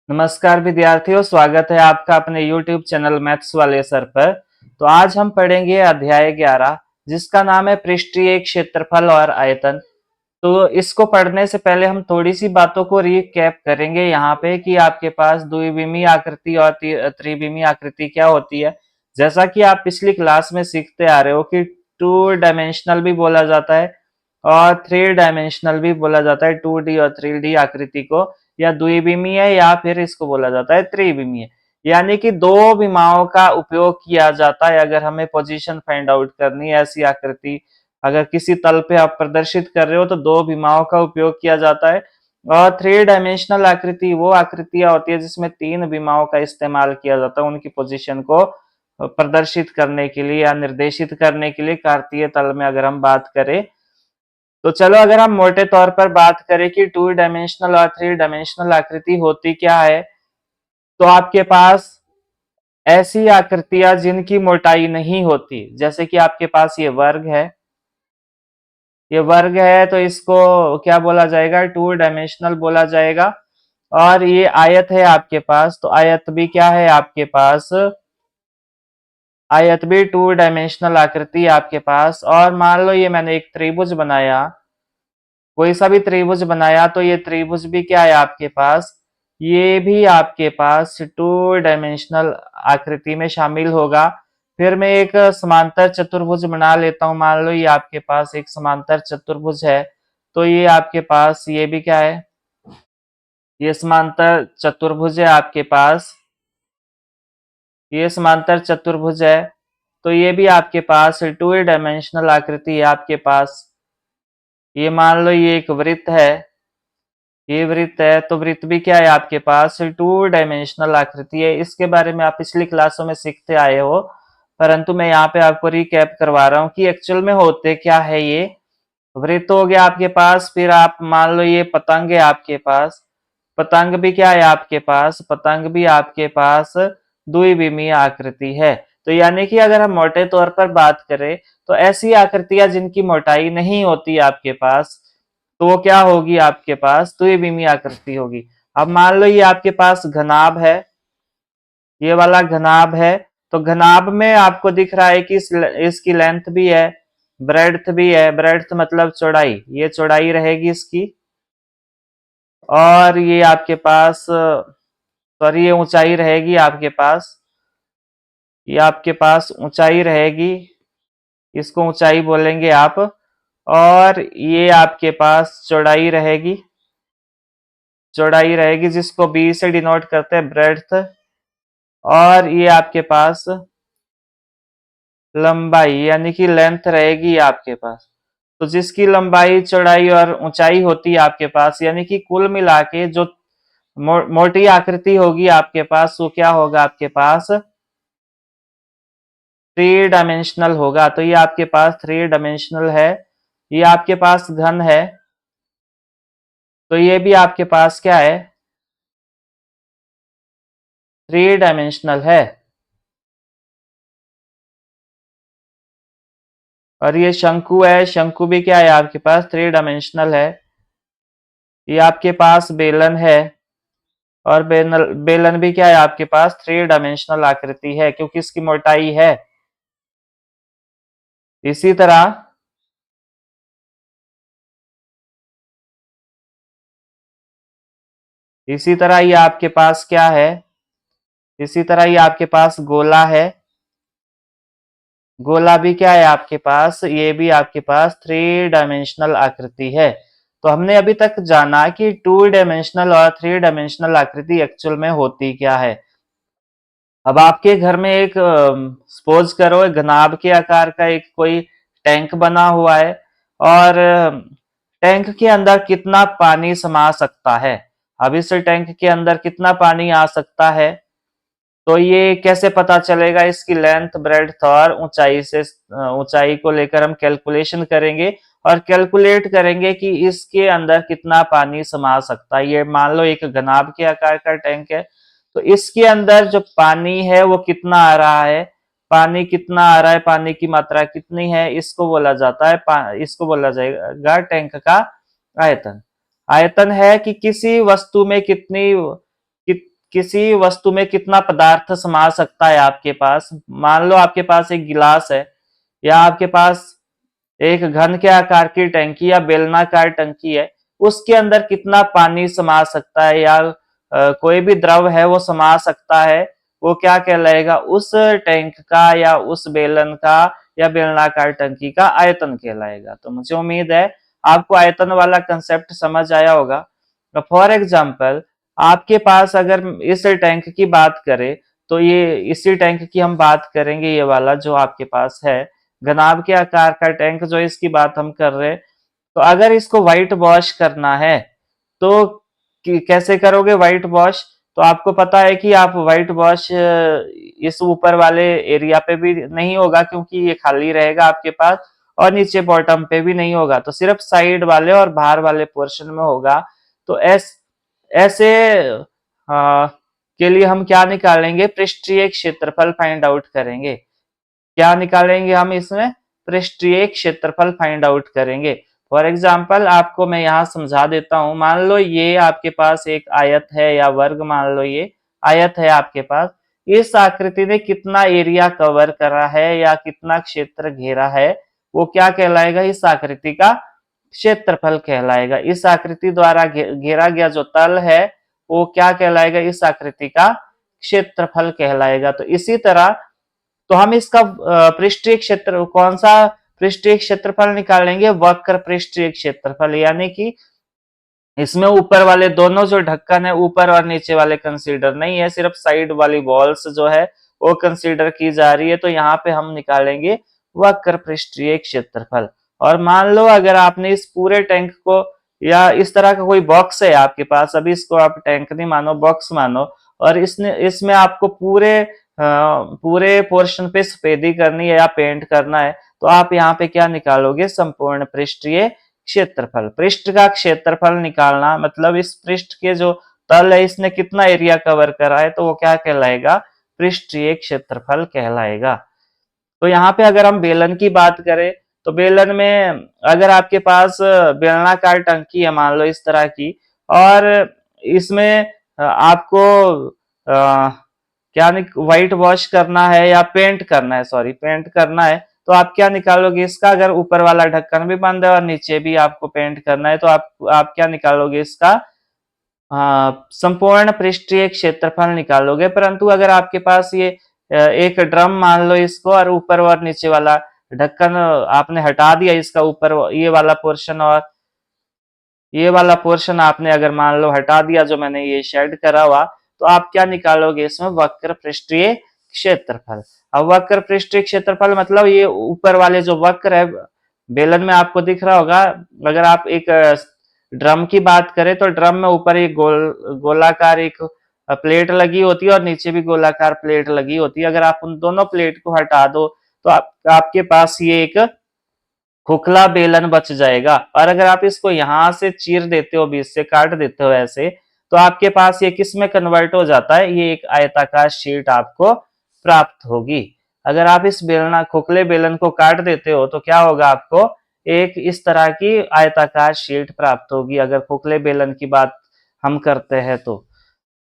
नमस्कार विद्यार्थियों, स्वागत है आपका अपने YouTube चैनल मैथ्स वाले सर पर। तो आज हम पढ़ेंगे अध्याय 11 जिसका नाम है पृष्ठीय क्षेत्रफल और आयतन। तो इसको पढ़ने से पहले हम थोड़ी सी बातों को रिकैप करेंगे यहाँ पे कि आपके पास द्विविमीय आकृति और त्रिविमीय आकृति क्या होती है। जैसा कि आप पिछली क्लास में सीखते आ रहे हो कि 2 डायमेंशनल भी बोला जाता है और 3 डायमेंशनल भी बोला जाता है, 2D और 3D आकृति को, या द्विविमीय या फिर इसको बोला जाता है त्रिविमीय। यानी कि दो विमाओं का उपयोग किया जाता है अगर हमें पोजीशन फाइंड आउट करनी है। ऐसी आकृति अगर किसी तल पे आप प्रदर्शित कर रहे हो तो दो विमाओं का उपयोग किया जाता है। और 3 डायमेंशनल आकृति वो आकृतियां होती है जिसमें 3 विमाओं का इस्तेमाल किया जाता है उनकी पोजीशन को प्रदर्शित करने के लिए या निर्देशित करने के लिए। कार्तीय तल में अगर हम बात करें तो चलो, अगर हम मोटे तौर पर बात करें कि 2 डायमेंशनल और 3 डायमेंशनल आकृति होती क्या है, तो आपके पास ऐसी आकृतियां जिनकी मोटाई नहीं होती, जैसे कि आपके पास ये वर्ग है। ये वर्ग है तो इसको क्या बोला जाएगा? 2 डायमेंशनल बोला जाएगा। और ये आयत है आपके पास, तो आयत भी क्या है आपके पास? आयत भी 2 डायमेंशनल आकृति आपके पास। और मान लो ये मैंने एक त्रिभुज बनाया, कोई सा भी त्रिभुज बनाया, तो ये त्रिभुज भी क्या है आपके पास? ये भी आपके पास 2 डायमेंशनल आकृति में शामिल होगा। फिर मैं एक समांतर चतुर्भुज बना लेता हूं। मान लो ये आपके पास एक समांतर चतुर्भुज है, तो ये आपके पास ये भी क्या है? ये समांतर चतुर्भुज है आपके पास। ये समांतर चतुर्भुज है, तो ये भी आपके पास 2 डायमेंशनल आकृति है आपके पास। ये मान लो ये एक वृत्त है, ये वृत्त है, तो वृत्त भी क्या है आपके पास? 2 डायमेंशनल आकृति है। इसके बारे में आप पिछली क्लासों में सीखते आए हो, परंतु मैं यहाँ पे आपको रिकैप करवा रहा हूँ कि एक्चुअल में होते क्या है। ये वृत्त हो गया आपके पास। फिर आप मान लो ये पतंग है आपके पास, पतंग भी क्या है आपके पास? पतंग भी आपके पास द्विविमीय आकृति है। तो यानी कि अगर हम मोटे तौर पर बात करें तो ऐसी आकृतियां जिनकी मोटाई नहीं होती आपके पास, तो वो क्या होगी आपके पास? द्विविमीय आकृति होगी। अब मान लो ये आपके पास घनाभ है, ये वाला घनाभ है। तो घनाभ में आपको दिख रहा है कि इसकी लेंथ भी है, ब्रेड्थ भी है। ब्रेड्थ मतलब चौड़ाई, ये चौड़ाई रहेगी इसकी। और ये आपके पास सॉरी, ये ऊंचाई रहेगी आपके पास। ये आपके पास ऊंचाई रहेगी, इसको ऊंचाई बोलेंगे आप। और ये आपके पास चौड़ाई रहेगी, चौड़ाई रहेगी जिसको बी से डिनोट करते हैं, ब्रेड्थ। और ये आपके पास लंबाई यानी कि लेंथ रहेगी आपके पास। तो जिसकी लंबाई, चौड़ाई और ऊंचाई होती है आपके पास, यानी कि कुल मिला के जो मोटी आकृति होगी आपके पास, वो क्या होगा आपके पास? 3 डायमेंशनल होगा। तो ये आपके पास 3 डायमेंशनल है। ये आपके पास घन है, तो ये भी आपके पास क्या है? 3 डायमेंशनल है। और ये शंकु है, शंकु भी क्या है आपके पास? 3 डायमेंशनल है। ये आपके पास बेलन है, और बेलन भी क्या है आपके पास? 3 डायमेंशनल आकृति है क्योंकि इसकी मोटाई है। इसी तरह इसी तरह ये आपके पास क्या है? इसी तरह ये आपके पास गोला है। गोला भी क्या है आपके पास? ये भी आपके पास 3 डायमेंशनल आकृति है। तो हमने अभी तक जाना कि 2 डायमेंशनल और 3 डायमेंशनल आकृति एक्चुअल में होती क्या है। अब आपके घर में एक सपोज करो घनाभ के आकार का एक कोई टैंक बना हुआ है, और टैंक के अंदर कितना पानी समा सकता है? अब इस टैंक के अंदर कितना पानी आ सकता है, तो ये कैसे पता चलेगा? इसकी लेंथ, ब्रेड्थ और ऊंचाई से, ऊंचाई को लेकर हम कैलकुलेशन करेंगे और कैलकुलेट करेंगे कि इसके अंदर कितना पानी समा सकता है। ये मान लो एक घनाभ के आकार का टैंक है, तो इसके अंदर जो पानी है वो कितना आ रहा है? पानी कितना आ रहा है, पानी की मात्रा कितनी है, इसको बोला जाता है, इसको बोला जाएगा टैंक का आयतन। आयतन है कि किसी वस्तु में कितनी किसी वस्तु में कितना पदार्थ समा सकता है आपके पास। मान लो आपके पास एक गिलास है, या आपके पास एक घन के आकार की टंकी या बेलनाकार टंकी है, उसके अंदर कितना पानी समा सकता है, या कोई भी द्रव है वो समा सकता है, वो क्या कहलाएगा, उस टैंक का या उस बेलन का या बेलनाकार टंकी का आयतन कहलाएगा। तो मुझे उम्मीद है आपको आयतन वाला कंसेप्ट समझ आया होगा। फॉर एग्जाम्पल, आपके पास अगर इस टैंक की बात करें, तो ये इसी टैंक की हम बात करेंगे, ये वाला जो आपके पास है घनाभ के आकार का टैंक जो इसकी बात हम कर रहे हैं। तो अगर इसको व्हाइट वॉश करना है तो कैसे करोगे व्हाइट वॉश? तो आपको पता है कि आप व्हाइट वॉश इस ऊपर वाले एरिया पे भी नहीं होगा, क्योंकि ये खाली रहेगा आपके पास, और नीचे बॉटम पे भी नहीं होगा, तो सिर्फ साइड वाले और बाहर वाले पोर्शन में होगा। तो ऐसे के लिए हम क्या निकालेंगे, पृष्ठीय क्षेत्रफल फाइंड आउट करेंगे। क्या निकालेंगे हम इसमें, पृष्ठीय क्षेत्रफल फाइंड आउट करेंगे। फॉर एग्जाम्पल आपको मैं यहाँ समझा देता हूं। मान लो ये आपके पास एक आयत है या वर्ग, मान लो ये आयत है आपके पास, इस आकृति ने कितना एरिया कवर करा है या कितना क्षेत्र घेरा है, वो क्या कहलाएगा, इस आकृति का क्षेत्रफल कहलाएगा। इस आकृति द्वारा घेरा गया जो तल है वो क्या कहलाएगा, इस आकृति का क्षेत्रफल कहलाएगा। तो इसी तरह तो हम इसका पृष्ठीय क्षेत्र, कौन सा पृष्ठीय क्षेत्रफल निकालेंगे, वक्र पृष्ठीय क्षेत्रफल, यानी कि इसमें ऊपर वाले दोनों जो ढक्कन है, ऊपर और नीचे वाले कंसीडर नहीं है, सिर्फ साइड वाली वॉल्स जो है वो कंसीडर की जा रही है। तो यहाँ पे हम निकालेंगे वक्र पृष्ठीय क्षेत्रफल। और मान लो अगर आपने इस पूरे टैंक को, या इस तरह का कोई बॉक्स है आपके पास, अभी इसको आप टैंक नहीं मानो, बॉक्स मानो, और इसमें आपको पूरे पोर्शन पे सफेदी करनी है या पेंट करना है, तो आप यहाँ पे क्या निकालोगे, संपूर्ण पृष्ठीय क्षेत्रफल। पृष्ठ का क्षेत्रफल निकालना मतलब इस पृष्ठ के जो तल है इसने कितना एरिया कवर करा है, तो वो क्या कहलाएगा, पृष्ठीय क्षेत्रफल कहलाएगा। तो यहाँ पे अगर हम बेलन की बात करें, तो बेलन में अगर आपके पास बेलनाकार टंकी है, मान लो इस तरह की, और इसमें आपको क्या व्हाइट वॉश करना है या पेंट करना है, सॉरी पेंट करना है, तो आप क्या निकालोगे इसका, अगर ऊपर वाला ढक्कन भी बंद है और नीचे भी आपको पेंट करना है, तो आप क्या निकालोगे इसका, संपूर्ण पृष्ठीय क्षेत्रफल निकालोगे। परंतु अगर आपके पास ये एक ड्रम मान लो इसको, और ऊपर और नीचे वाला ढक्कन आपने हटा दिया, इसका ऊपर ये वाला पोर्शन और ये वाला पोर्शन आपने अगर मान लो हटा दिया, जो मैंने ये शेड करा हुआ, तो आप क्या निकालोगे इसमें, वक्र पृष्ठीय क्षेत्रफल। अब वक्र पृष्ठीय क्षेत्रफल मतलब ये ऊपर वाले जो वक्र है बेलन में आपको दिख रहा होगा। अगर आप एक ड्रम की बात करें, तो ड्रम में ऊपर एक गोलाकार एक प्लेट लगी होती है और नीचे भी गोलाकार प्लेट लगी होती है। अगर आप उन दोनों प्लेट को हटा दो, तो आपके पास ये एक खोखला बेलन बच जाएगा। और अगर आप इसको यहां से चीर देते हो, बीच से काट देते हो ऐसे, तो आपके पास ये किस में कन्वर्ट हो जाता है, ये एक आयताकार शीट आपको प्राप्त होगी। अगर आप इस खोखले बेलन को काट देते हो, तो क्या होगा, आपको एक इस तरह की आयताकार शीट प्राप्त होगी, अगर खोखले बेलन की बात हम करते हैं तो।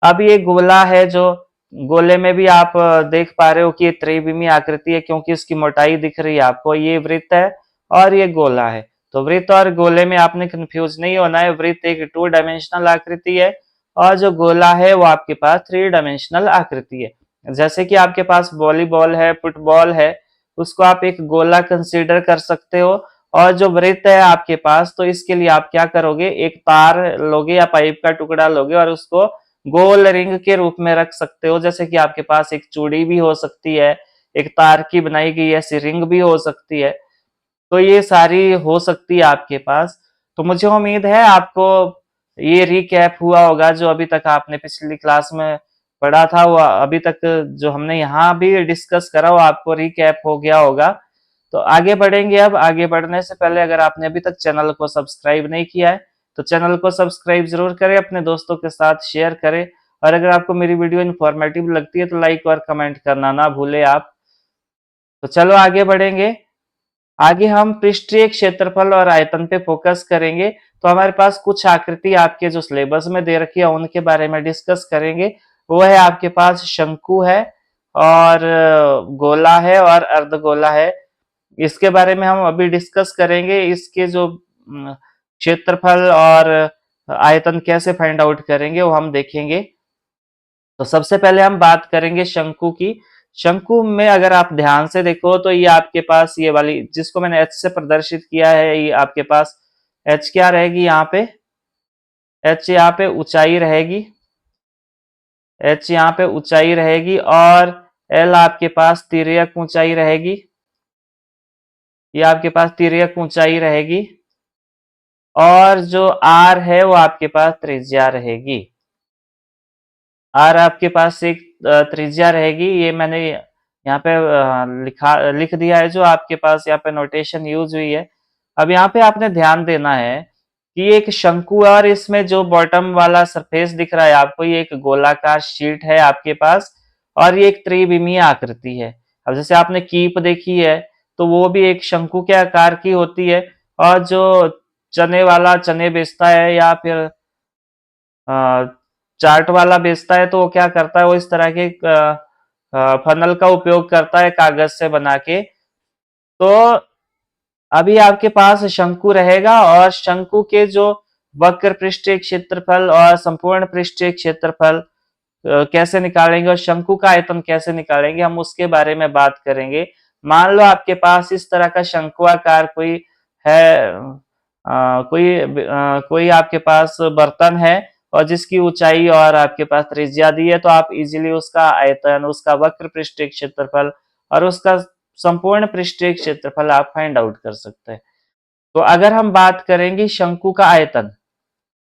अब ये गोला है, जो गोले में भी आप देख पा रहे हो कि ये त्रिविमी आकृति है, क्योंकि इसकी मोटाई दिख रही है आपको। ये वृत्त है और ये गोला है। तो वृत्त और गोले में आपने कंफ्यूज नहीं होना है। वृत्त एक 2 डायमेंशनल आकृति है, और जो गोला है वो आपके पास 3 डायमेंशनल आकृति है। जैसे कि आपके पास वॉलीबॉल है, फुटबॉल है, उसको आप एक गोला कंसीडर कर सकते हो। और जो वृत्त है आपके पास, तो इसके लिए आप क्या करोगे, एक तार लोगे या पाइप का टुकड़ा लोगे और उसको गोल रिंग के रूप में रख सकते हो। जैसे कि आपके पास एक चूड़ी भी हो सकती है, एक तार की बनाई गई ऐसी रिंग भी हो सकती है। तो ये सारी हो सकती है आपके पास। तो मुझे उम्मीद है आपको ये रिकैप हुआ होगा, जो अभी तक आपने पिछली क्लास में पढ़ा था, वो अभी तक जो हमने यहाँ भी डिस्कस करा वो आपको रिकैप हो गया होगा। तो आगे बढ़ेंगे। अब आगे बढ़ने से पहले अगर आपने अभी तक चैनल को सब्सक्राइब नहीं किया है, तो चैनल को सब्सक्राइब जरूर करें, अपने दोस्तों के साथ शेयर करें, और अगर आपको मेरी वीडियो इन्फॉर्मेटिव लगती है तो लाइक और कमेंट करना ना भूले आप। तो चलो आगे बढ़ेंगे। आगे हम पृष्ठीय क्षेत्रफल और आयतन पे फोकस करेंगे। तो हमारे पास कुछ आकृति आपके जो सिलेबस में दे रखी है उनके बारे में डिस्कस करेंगे। वो है आपके पास शंकु है और गोला है और अर्धगोला है। इसके बारे में हम अभी डिस्कस करेंगे, इसके जो क्षेत्रफल और आयतन कैसे फाइंड आउट करेंगे वो हम देखेंगे। तो सबसे पहले हम बात करेंगे शंकु की। शंकु में अगर आप ध्यान से देखो तो ये आपके पास ये वाली जिसको मैंने एच से प्रदर्शित किया है, ये आपके पास एच क्या रहेगी यहाँ पे, एच यहाँ पे ऊंचाई रहेगी, एच यहाँ पे ऊंचाई रहेगी और एल आपके पास तिर्यक ऊंचाई रहेगी, ये आपके पास तिर्यक ऊंचाई रहेगी और जो आर है वो आपके पास त्रिज्या रहेगी। आर आपके पास एक त्रिज्या रहेगी, ये मैंने यहाँ पे लिख दिया है जो आपके पास यहाँ पे नोटेशन यूज हुई है। अब यहाँ पे आपने ध्यान देना है कि एक शंकु है और इसमें जो बॉटम वाला सरफेस दिख रहा है आपको, ये एक गोलाकार शीट है आपके पास और ये एक त्रिविमीय आकृति है। अब जैसे आपने कीप देखी है तो वो भी एक शंकु के आकार की होती है और जो चने वाला चने बेचता है या फिर चार्ट वाला बेचता है तो वो क्या करता है, वो इस तरह के फनल का उपयोग करता है कागज से बना के। तो अभी आपके पास शंकु रहेगा और शंकु के जो वक्र पृष्ठीय क्षेत्रफल और संपूर्ण पृष्ठीय क्षेत्रफल कैसे निकालेंगे और शंकु का आयतन कैसे निकालेंगे, हम उसके बारे में बात करेंगे। मान लो आपके पास इस तरह का शंकुआकार कोई है, कोई आपके पास बर्तन है और जिसकी ऊंचाई और आपके पास त्रिज्या दी है, तो आप इजीली उसका आयतन, उसका वक्र पृष्ठीय क्षेत्रफल और उसका संपूर्ण पृष्ठीय क्षेत्रफल आप फाइंड आउट कर सकते हैं। तो अगर हम बात करेंगे शंकु का आयतन,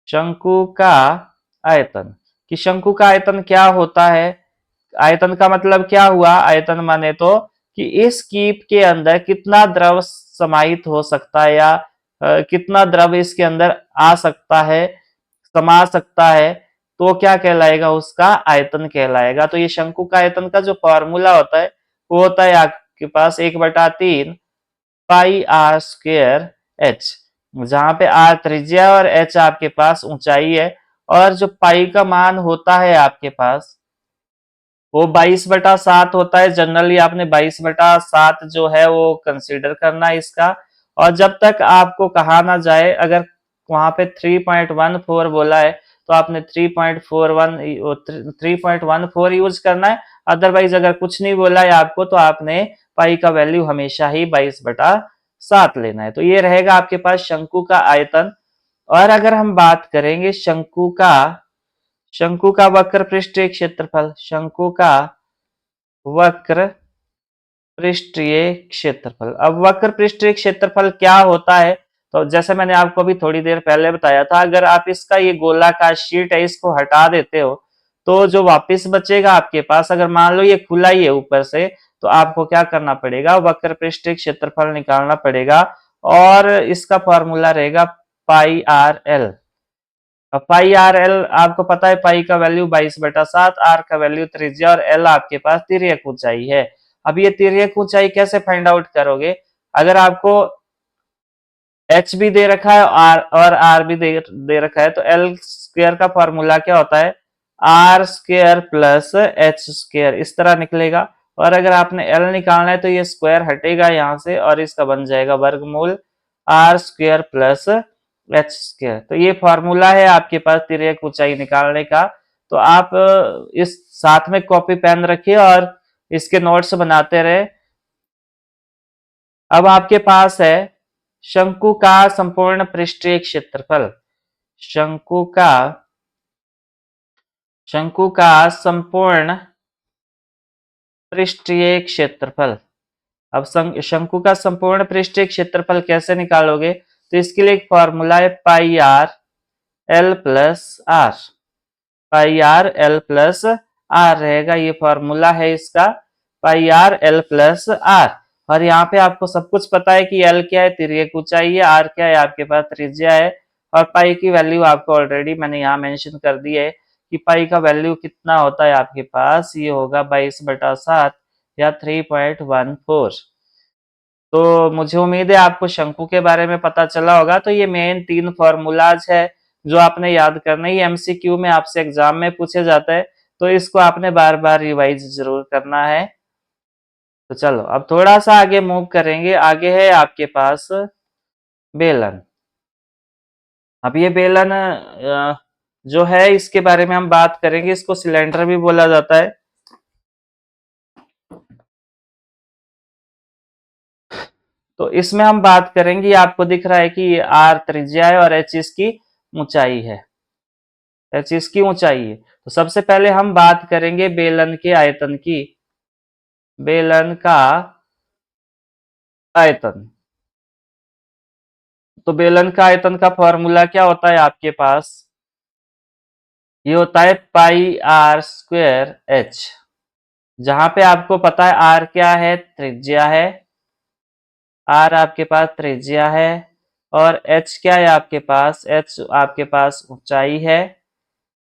शंकु का आयतन कि शंकु का आयतन क्या होता है, आयतन का मतलब क्या हुआ, आयतन माने तो कि इस कीप के अंदर कितना द्रव समाहित हो सकता है या कितना द्रव इसके अंदर आ सकता है, समा सकता है, तो क्या कहलाएगा, उसका आयतन कहलाएगा। तो ये शंकु का आयतन का जो फॉर्मूला होता है वो होता है आपके पास 1/3 पाई आर स्क्वेयर एच, जहां पे आर त्रिज्या और एच आपके पास ऊंचाई है और जो पाई का मान होता है आपके पास वो 22/7 होता है। जनरली आपने 22/7 जो है वो कंसीडर करना है इसका। और जब तक आपको कहा ना जाए, अगर वहां पे 3.14 बोला है तो आपने 3.14 यूज करना है। अदरवाइज अगर कुछ नहीं बोला है आपको तो आपने पाई का वैल्यू हमेशा ही 22/7 लेना है। तो ये रहेगा आपके पास शंकु का आयतन। और अगर हम बात करेंगे शंकु का वक्र पृष्ठीय क्षेत्रफल, शंकु का वक्र पृष्ठीय क्षेत्रफल। अब वक्र पृष्ठीय क्षेत्रफल क्या होता है, तो जैसे मैंने आपको अभी थोड़ी देर पहले बताया था, अगर आप इसका ये गोलाकार शीट है इसको हटा देते हो तो जो वापस बचेगा आपके पास, अगर मान लो ये खुला ही है ऊपर से, तो आपको क्या करना पड़ेगा, वक्र पृष्ठीय क्षेत्रफल निकालना पड़ेगा और इसका फॉर्मूला रहेगा पाई आर एल। अब पाई आर एल आपको पता है, पाई का वैल्यू 22/7, आर का वैल्यू त्रिज्या और एल आपके पास तिर्यक ऊंचाई है। अब ये तिर्यक ऊंचाई कैसे फाइंड आउट करोगे, अगर आपको एच भी दे रखा है और आर भी दे रखा है, तो एल स्क्वायर का फॉर्मूला क्या होता है, R square plus H square, इस तरह निकलेगा। और अगर आपने एल निकालना है तो ये स्क्वायर हटेगा यहाँ से और इसका बन जाएगा वर्गमूल R square plus H square. तो ये फॉर्मूला है आपके पास तिर्यक ऊंचाई निकालने का। तो आप इस साथ में कॉपी पेन रखिए और इसके नोट्स बनाते रहे। अब आपके पास है शंकु का संपूर्ण पृष्ठीय क्षेत्रफल, शंकु का संपूर्ण पृष्ठीय क्षेत्रफल। अब शंकु का संपूर्ण पृष्ठीय क्षेत्रफल कैसे निकालोगे, तो इसके लिए एक फॉर्मूला है pi r l plus r, pi r l plus r रहेगा, ये फॉर्मूला है इसका, pi r l plus r. और यहाँ पे आपको सब कुछ पता है कि एल क्या है, तिर्यक ऊंचाई है, आर क्या है, आपके पास त्रिज्या है और पाई की वैल्यू आपको ऑलरेडी मैंने यहाँ मेंशन कर दी है कि पाई का वैल्यू कितना होता है आपके पास, ये होगा 22/7 या 3.14। तो मुझे उम्मीद है आपको शंकु के बारे में पता चला होगा। तो ये मेन 3 फॉर्मूलाज है जो आपने याद करना है, एमसीक्यू में आपसे एग्जाम में पूछे जाता है। तो इसको आपने बार बार रिवाइज जरूर करना है। तो चलो अब थोड़ा सा आगे मूव करेंगे। आगे है आपके पास बेलन। अब ये बेलन जो है इसके बारे में हम बात करेंगे। इसको सिलेंडर भी बोला जाता है। तो इसमें हम बात करेंगे, आपको दिख रहा है कि आर त्रिज्या है और एच इसकी ऊंचाई है। एच इसकी ऊंचाई है। तो सबसे पहले हम बात करेंगे बेलन के आयतन की। बेलन का आयतन। तो बेलन का आयतन का फॉर्मूला क्या होता है आपके पास? ये होता है पाई आर स्क्वायर एच। जहां पे आपको पता है आर क्या है, त्रिज्या है। आर आपके पास त्रिज्या है और एच क्या है आपके पास? एच आपके पास ऊंचाई है।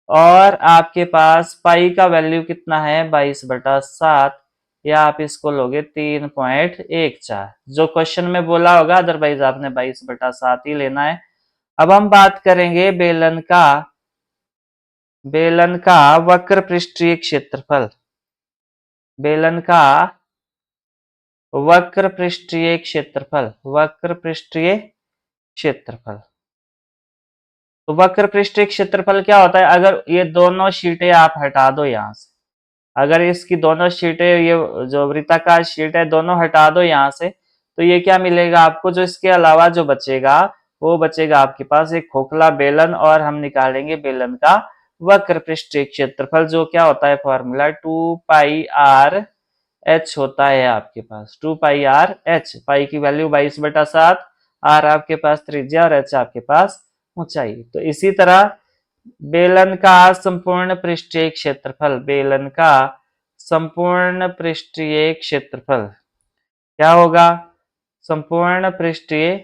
और आपके पास पाई का वैल्यू कितना है? 22/7, या आप इसको लोगे 3.14, जो क्वेश्चन में बोला होगा। अदरवाइज आपने 22/7 ही लेना है। अब हम बात करेंगे बेलन का वक्र पृष्ठीय क्षेत्रफल। बेलन का वक्र पृष्ठीय क्षेत्रफल। वक्र पृष्ठीय क्षेत्रफल। तो वक्र पृष्ठीय क्षेत्रफल क्या होता है? अगर ये दोनों शीटें आप हटा दो यहां से, अगर इसकी दोनों शीटें, ये जो वृत्ताकार शीट है, दोनों हटा दो यहां से, तो ये क्या मिलेगा आपको? जो इसके अलावा जो बचेगा वो बचेगा आपके पास एक खोखला बेलन। और हम निकालेंगे बेलन का वक्र पृष्ठीय क्षेत्रफल, जो क्या होता है फॉर्मूला? 2πr h होता है आपके पास। 2πr h। पाई की वैल्यू 22/7, आर आपके पास त्रिज्या और h आपके पास ऊंचाई। तो इसी तरह बेलन का संपूर्ण पृष्ठीय क्षेत्रफल। बेलन का संपूर्ण पृष्ठीय क्षेत्रफल क्या होगा? संपूर्ण पृष्ठीय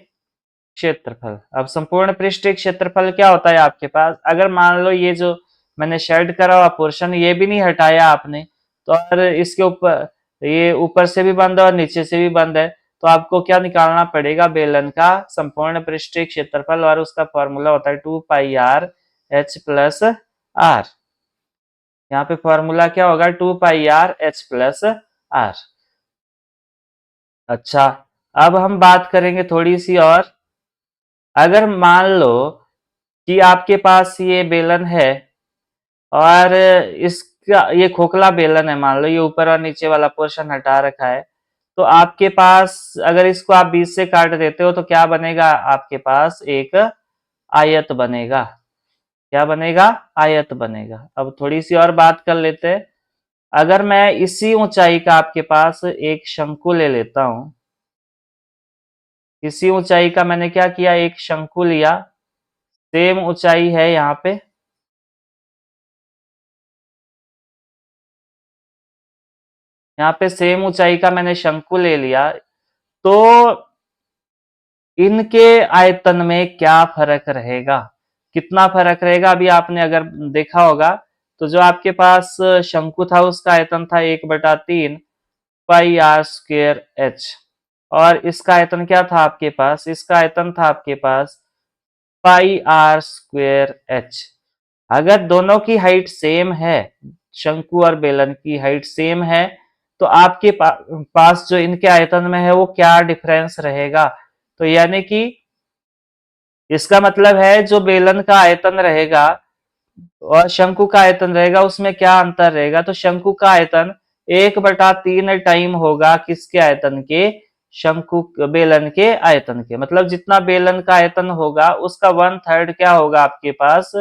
क्षेत्रफल। अब संपूर्ण पृष्ठीय क्षेत्रफल क्या होता है आपके पास? अगर मान लो ये जो मैंने शेड करा हुआ पोर्शन, ये भी नहीं हटाया आपने, तो और इसके ऊपर, ये ऊपर से भी बंद है और नीचे से भी बंद है, तो आपको क्या निकालना पड़ेगा? बेलन का संपूर्ण पृष्ठीय क्षेत्रफल। और उसका फॉर्मूला होता है 2πr h+r। यहाँ पे फॉर्मूला क्या होगा? 2πr h+r। अच्छा, अब हम बात करेंगे थोड़ी सी और। अगर मान लो कि आपके पास ये बेलन है और इसका ये खोखला बेलन है, मान लो ये ऊपर और नीचे वाला पोर्शन हटा रखा है, तो आपके पास अगर इसको आप बीच से काट देते हो तो क्या बनेगा? आपके पास एक आयत बनेगा। क्या बनेगा? आयत बनेगा। अब थोड़ी सी और बात कर लेते हैं। अगर मैं इसी ऊंचाई का आपके पास एक शंकु ले लेता हूं, इसी ऊंचाई का मैंने क्या किया? एक शंकु लिया। सेम ऊंचाई है यहाँ पे, यहाँ पे सेम ऊंचाई का मैंने शंकु ले लिया। तो इनके आयतन में क्या फर्क रहेगा? कितना फर्क रहेगा? अभी आपने अगर देखा होगा तो जो आपके पास शंकु था उसका आयतन था 1/3 पाई आर स्क्वेयर एच। और इसका आयतन क्या था आपके पास? इसका आयतन था आपके पास पाई आर स्क्वेयर एच। अगर दोनों की हाइट सेम है, शंकु और बेलन की हाइट सेम है, तो आपके पास जो इनके आयतन में है वो क्या डिफरेंस रहेगा? तो यानी कि इसका मतलब है जो बेलन का आयतन रहेगा और शंकु का आयतन रहेगा, उसमें क्या अंतर रहेगा? तो शंकु का आयतन 1/3 टाइम होगा किसके आयतन के? शंकु बेलन के आयतन के। मतलब जितना बेलन का आयतन होगा उसका 1/3 क्या होगा आपके पास?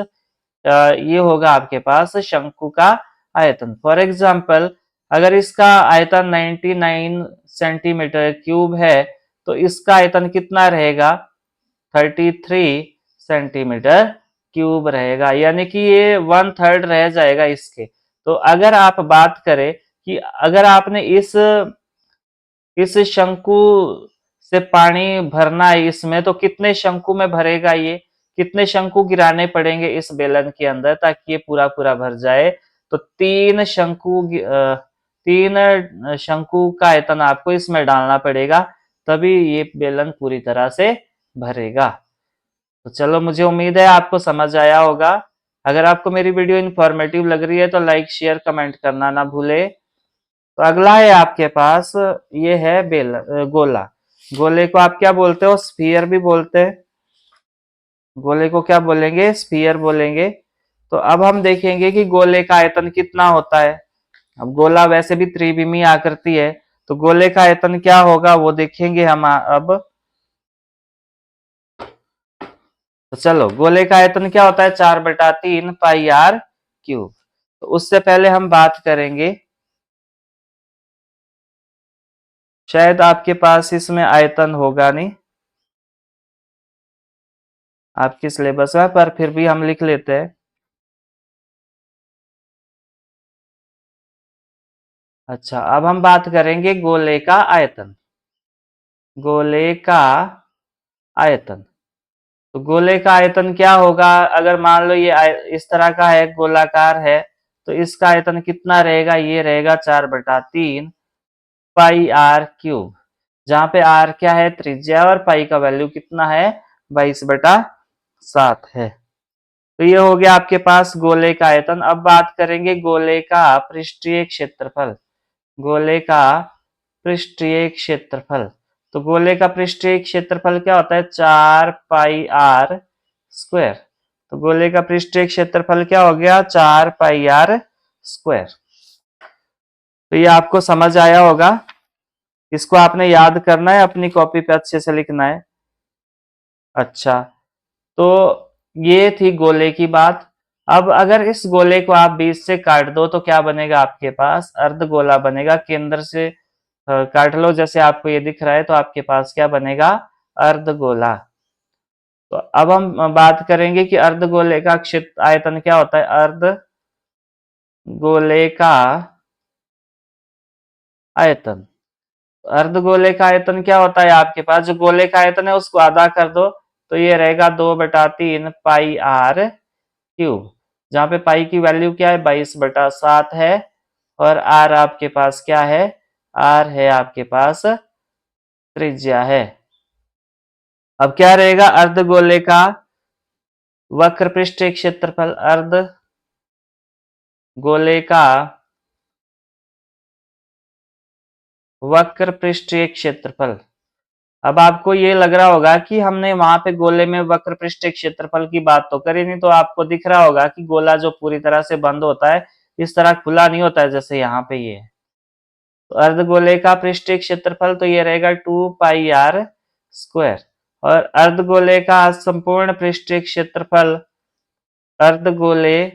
ये होगा आपके पास शंकु का आयतन। फॉर एग्जाम्पल, अगर इसका आयतन 99 सेंटीमीटर क्यूब है तो इसका आयतन कितना रहेगा? 33 सेंटीमीटर क्यूब रहेगा। यानी कि ये 1/3 रह जाएगा इसके। तो अगर आप बात करें कि अगर आपने इस शंकु से पानी भरना है इसमें, तो कितने शंकु में भरेगा? ये कितने शंकु गिराने पड़ेंगे इस बेलन के अंदर ताकि ये पूरा पूरा भर जाए? तो 3 शंकु का आयतन आपको इसमें डालना पड़ेगा, तभी ये बेलन पूरी तरह से भरेगा। तो चलो, मुझे उम्मीद है आपको समझ आया होगा। अगर आपको मेरी वीडियो इन्फॉर्मेटिव लग रही है तो लाइक शेयर कमेंट करना ना भूले। तो अगला है आपके पास, ये है गोला। गोले को आप क्या बोलते हो? स्फीयर भी बोलते हैं। गोले को क्या बोलेंगे? स्फीयर बोलेंगे। तो अब हम देखेंगे कि गोले का आयतन कितना होता है। अब गोला वैसे भी त्रिविमीय आकृति है, तो गोले का आयतन क्या होगा वो देखेंगे हम अब। तो चलो, गोले का आयतन क्या होता है? 4/3 पाई आर क्यूब। तो उससे पहले हम बात करेंगे, शायद आपके पास इसमें आयतन होगा नहीं आपके सिलेबस में, पर फिर भी हम लिख लेते हैं। अच्छा, अब हम बात करेंगे गोले का आयतन। गोले का आयतन, तो गोले का आयतन क्या होगा? अगर मान लो ये इस तरह का है, गोलाकार है, तो इसका आयतन कितना रहेगा? ये रहेगा 4/3 पाई आर क्यूब, जहां पे आर क्या है? त्रिज्या, और पाई का वैल्यू कितना है? 22/7 है। तो ये हो गया आपके पास गोले का आयतन। अब बात करेंगे गोले का पृष्ठीय क्षेत्रफल। गोले का पृष्ठीय क्षेत्रफल, तो गोले का पृष्ठीय क्षेत्रफल क्या होता है? 4πr²। तो गोले का पृष्ठीय क्षेत्रफल क्या हो गया? 4πr²। तो ये आपको समझ आया होगा। इसको आपने याद करना है, अपनी कॉपी पे अच्छे से लिखना है। अच्छा, तो ये थी गोले की बात। अब अगर इस गोले को आप बीच से काट दो तो क्या बनेगा? आपके पास अर्धगोला बनेगा। केंद्र से काट लो, जैसे आपको ये दिख रहा है, तो आपके पास क्या बनेगा? अर्धगोला। तो अब हम बात करेंगे कि अर्धगोले का क्षेत्र आयतन क्या होता है। अर्धगोले का आयतन, अर्धगोले का आयतन क्या होता है? आपके पास जो गोले का आयतन है उसको आधा कर दो, तो ये रहेगा 2/3 पाई आर क्यूब, जहां पे पाई की वैल्यू क्या है? 22/7 है। और आर आपके पास क्या है? आर है आपके पास त्रिज्या है। अब क्या रहेगा? अर्धगोले का वक्र पृष्ठीय क्षेत्रफल। अर्धगोले का वक्र पृष्ठीय क्षेत्रफल। अब आपको ये लग रहा होगा कि हमने वहां पे गोले में वक्र पृष्ठीय क्षेत्रफल की बात तो करी नहीं, तो आपको दिख रहा होगा कि गोला जो पूरी तरह से बंद होता है, इस तरह खुला नहीं होता है जैसे यहाँ पे ये है। तो अर्धगोले का पृष्ठीय क्षेत्रफल तो ये रहेगा 2πr²। और अर्धगोले का संपूर्ण पृष्ठीय क्षेत्रफल, अर्धगोले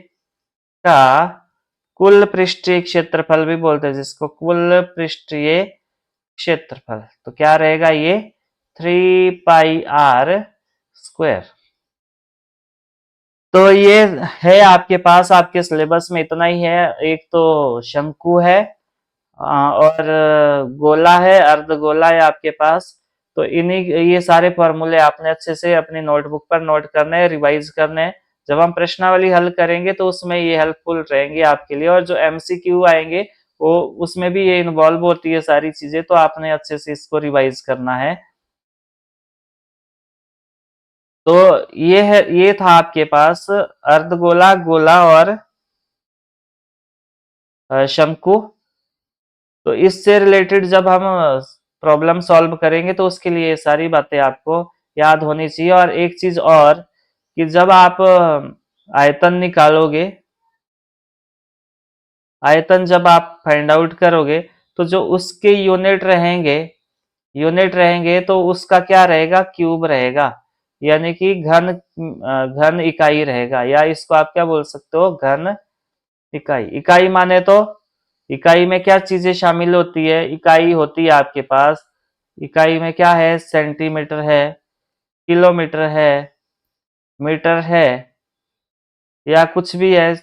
का कुल पृष्ठीय क्षेत्रफल भी बोलते हैं जिसको, कुल पृष्ठीय क्षेत्रफल, तो क्या रहेगा? ये 3πr²। तो ये है आपके पास, आपके सिलेबस में इतना ही है। एक तो शंकु है, और गोला है, अर्धगोला है आपके पास। तो इन्हीं ये सारे फॉर्मूले आपने अच्छे से अपनी नोटबुक पर नोट करने हैं, रिवाइज करने हैं। जब हम प्रश्नावली हल करेंगे तो उसमें ये हेल्पफुल रहेंगे आपके लिए, और जो एमसीक्यू आएंगे वो उसमें भी ये इन्वॉल्व होती है सारी चीजें, तो आपने अच्छे से इसको रिवाइज करना है। तो ये है, ये था आपके पास अर्धगोला, गोला और शंकु। तो इससे रिलेटेड जब हम प्रॉब्लम सॉल्व करेंगे तो उसके लिए सारी बातें आपको याद होनी चाहिए। और एक चीज और, कि जब आप आयतन निकालोगे, आयतन जब आप फाइंड आउट करोगे, तो जो उसके यूनिट रहेंगे तो उसका क्या रहेगा? क्यूब रहेगा, यानी कि घन इकाई रहेगा, या इसको आप क्या बोल सकते हो? घन इकाई। इकाई माने तो इकाई में क्या चीजें शामिल होती है? इकाई होती है आपके पास, इकाई में क्या है? सेंटीमीटर है, किलोमीटर है, मीटर है, या कुछ भी है।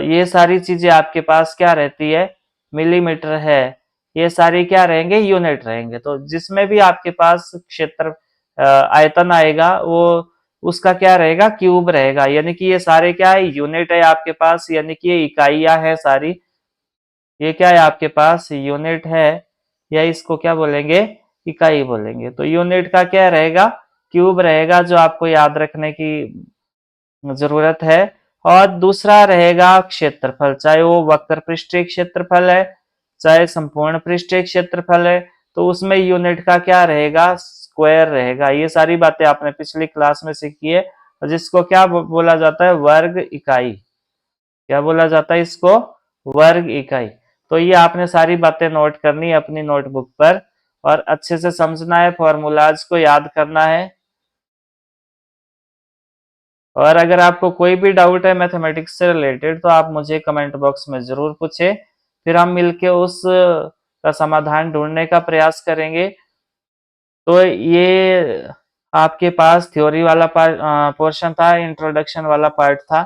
ये सारी चीजें आपके पास क्या रहती है? मिलीमीटर है। ये सारी क्या रहेंगे? यूनिट रहेंगे। तो जिसमें भी आपके पास क्षेत्र आयतन आएगा वो उसका क्या रहेगा? क्यूब रहेगा, यानी कि ये सारे क्या है? यूनिट है आपके पास, यानी कि ये इकाइयां हैं सारी। ये क्या है आपके पास? यूनिट है, या इसको क्या बोलेंगे? इकाई बोलेंगे। तो यूनिट का क्या रहेगा? क्यूब रहेगा, जो आपको याद रखने की जरूरत है। और दूसरा रहेगा क्षेत्रफल, चाहे वो वक्र पृष्ठीय क्षेत्रफल है चाहे संपूर्ण पृष्ठीय क्षेत्रफल है, तो उसमें यूनिट का क्या रहेगा, स्क्वायर रहेगा। ये सारी बातें आपने पिछली क्लास में सीखी है, और जिसको क्या बोला जाता है, वर्ग इकाई। क्या बोला जाता है इसको, वर्ग इकाई। तो ये आपने सारी बातें नोट करनी है अपनी नोटबुक पर, और अच्छे से समझना है, फॉर्मूलाज को याद करना है। और अगर आपको कोई भी डाउट है मैथमेटिक्स से रिलेटेड तो आप मुझे कमेंट बॉक्स में जरूर पूछे, फिर हम मिलके उस का समाधान ढूंढने का प्रयास करेंगे। तो ये आपके पास थ्योरी वाला पोर्शन था, इंट्रोडक्शन वाला पार्ट था।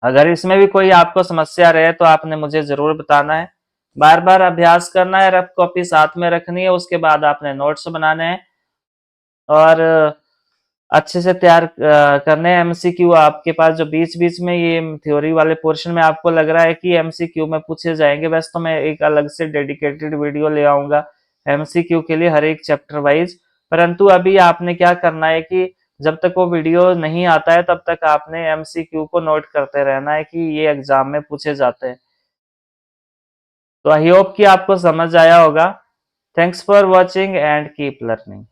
अगर इसमें भी कोई आपको समस्या रहे तो आपने मुझे जरूर बताना है। बार बार अभ्यास करना है, रफ कॉपी साथ में रखनी है, उसके बाद आपने नोट्स बनाने हैं और अच्छे से तैयार करने हैं। एमसीक्यू आपके पास जो बीच बीच में ये थ्योरी वाले पोर्शन में आपको लग रहा है कि एमसीक्यू में पूछे जाएंगे, वैसे तो मैं एक अलग से डेडिकेटेड वीडियो ले आऊंगा एमसीक्यू के लिए, हर एक चैप्टर वाइज। परंतु अभी आपने क्या करना है कि जब तक वो वीडियो नहीं आता है तब तक आपने एमसीक्यू को नोट करते रहना है कि ये एग्जाम में पूछे जाते हैं। तो आई होप कि आपको समझ आया होगा। Thanks for watching and keep learning.